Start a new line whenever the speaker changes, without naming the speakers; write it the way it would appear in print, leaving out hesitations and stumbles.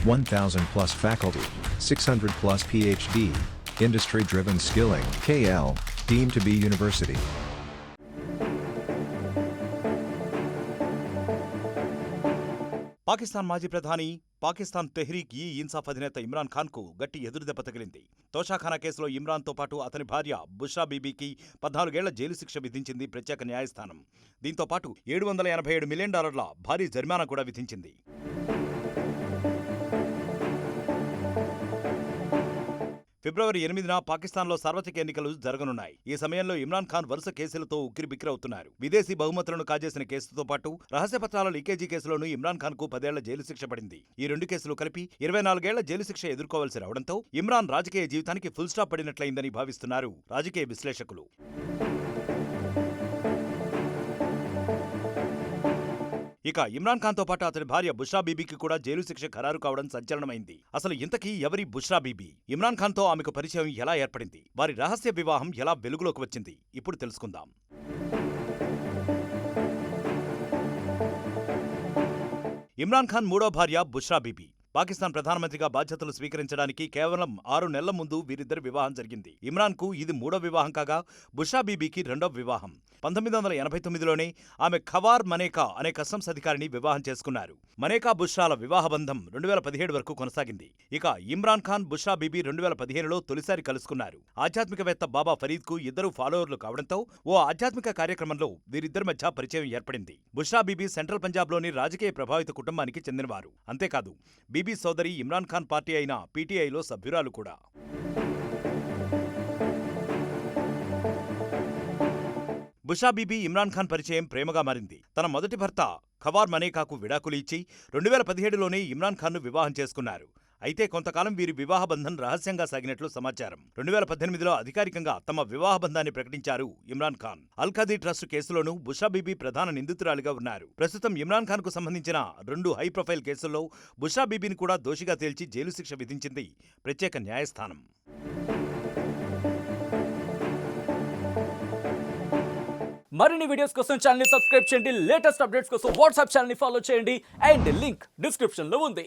1,000 plus faculty, 600 plus PhD, industry-driven skilling. KL, deemed to be university.
Pakistan మాజీ ప్రధాని, పాకిస్తాన్ తెహ్రీక్ ఈ ఇన్సాఫ్ అధినేత ఇమ్రాన్ ఖాన్కు గట్టి ఎదురుదెబ్బ తగిలింది. తోషాఖానా కేసులో ఇమ్రాన్తో పాటు అతని భార్య బుష్రా బీబీకి 14 ఏళ్ల జైలు శిక్ష విధించింది ప్రత్యేక న్యాయస్థానం. దీంతో పాటు $787 మిలియన్ భారీ జరిమానా కూడా విధించింది. ఫిబ్రవరి 8న పాకిస్తాన్లో సార్వత్రిక ఎన్నికలు జరగనున్నాయి. ఈ సమయంలో ఇమ్రాన్ ఖాన్ వరుస కేసులతో ఉక్కిరిబిక్కిరవుతున్నారు. విదేశీ బహుమతులను కాజేసిన కేసుతో పాటు రహస్యపత్రాల లీకేజీ కేసులోనూ ఇమ్రాన్ ఖాన్ కు 10 ఏళ్ల జైలు శిక్ష పడింది. ఈ 2 కేసులు కలిపి 24 ఏళ్ల జైలు శిక్ష ఎదుర్కోవాల్సి రావడంతో ఇమ్రాన్ రాజకీయ జీవితానికి ఫుల్ స్టాప్ పడినట్లయిందని భావిస్తున్నారు రాజకీయ విశ్లేషకులు. ఇక ఇమ్రాన్ ఖాన్తో పాటు అతని భార్య బుష్రా బీబీకి కూడా జైలు శిక్ష ఖరారు కావడం సంచలనమైంది. అసలు ఇంతకీ ఎవరి బుష్రా బీబీ? ఇమ్రాన్ ఖాన్తో ఆమెకు పరిచయం ఎలా ఏర్పడింది? వారి రహస్య వివాహం ఎలా వెలుగులోకి వచ్చింది? ఇప్పుడు తెలుసుకుందాం. ఇమ్రాన్ ఖాన్ మూడో భార్య బుష్రా బీబీ. పాకిస్తాన్ ప్రధానమంత్రిగా బాధ్యతలు స్వీకరించడానికి కేవలం 6 నెలల ముందు వీరిద్దరి వివాహం జరిగింది. ఇమ్రాన్ కు ఇది మూడో వివాహం కాగా బుష్రా బీబీకి రెండో వివాహం. 1989లోనే ఆమె ఖవార్ మనేకా అనే కస్టమ్స్ అధికారిని వివాహం చేసుకున్నారు. మనేకా బుష్రాల వివాహ బంధం 2017 వరకు కొనసాగింది. ఇక ఇమ్రాన్ ఖాన్, బుష్రా బీబీ 2015లో తొలిసారి కలుసుకున్నారు. ఆధ్యాత్మికవేత్త బాబా ఫరీద్ కు ఇద్దరు ఫాలోవర్లు కావడంతో ఓ ఆధ్యాత్మిక కార్యక్రమంలో వీరిద్దరి మధ్య పరిచయం ఏర్పడింది. బుష్రా బీబీ సెంట్రల్ పంజాబ్లోని రాజకీయ ప్రభావిత కుటుంబానికి చెందినవారు. అంతేకాదు బీబీ సోదరి ఇమ్రాన్ ఖాన్ పార్టీ అయిన పీటీఐలో సభ్యురాలు కూడా. బుష్రా బీబీ ఇమ్రాన్ ఖాన్ పరిచయం ప్రేమగా మారింది. తన మొదటి భర్త ఖవార్ మనేకాకు విడాకులు ఇచ్చి 2017లోనే ఇమ్రాన్ ఖాన్ను వివాహం చేసుకున్నారు. అయితే కొంతకాలం వీరి వివాహ బంధం రహస్యంగా సాగినట్లు సమాచారం. 2018లో అధికారికంగా తమ వివాహ బంధాన్ని ప్రకటించారు ఇమ్రాన్ ఖాన్. అల్ ఖదీ ట్రస్ట్ కేసులోనూ బుష్రా బీబీ ప్రధాన నిందితురాలిగా ఉన్నారు. ప్రస్తుతం ఇమ్రాన్ ఖాన్ కు సంబంధించిన 2 హై ప్రొఫైల్ కేసుల్లో బుష్రా బీబీని కూడా దోషిగా తేల్చి జైలు శిక్ష విధించింది ప్రత్యేక న్యాయస్థానం.
మరిన్ని వీడియోస్ కోసం ఛానల్ ని సబ్స్క్రైబ్ చేయండి. లేటెస్ట్ అప్డేట్స్ కోసం వాట్సాప్ ఛానల్ ని ఫాలో చేయండి. అండ్ లింక్ డిస్క్రిప్షన్ లో ఉంది.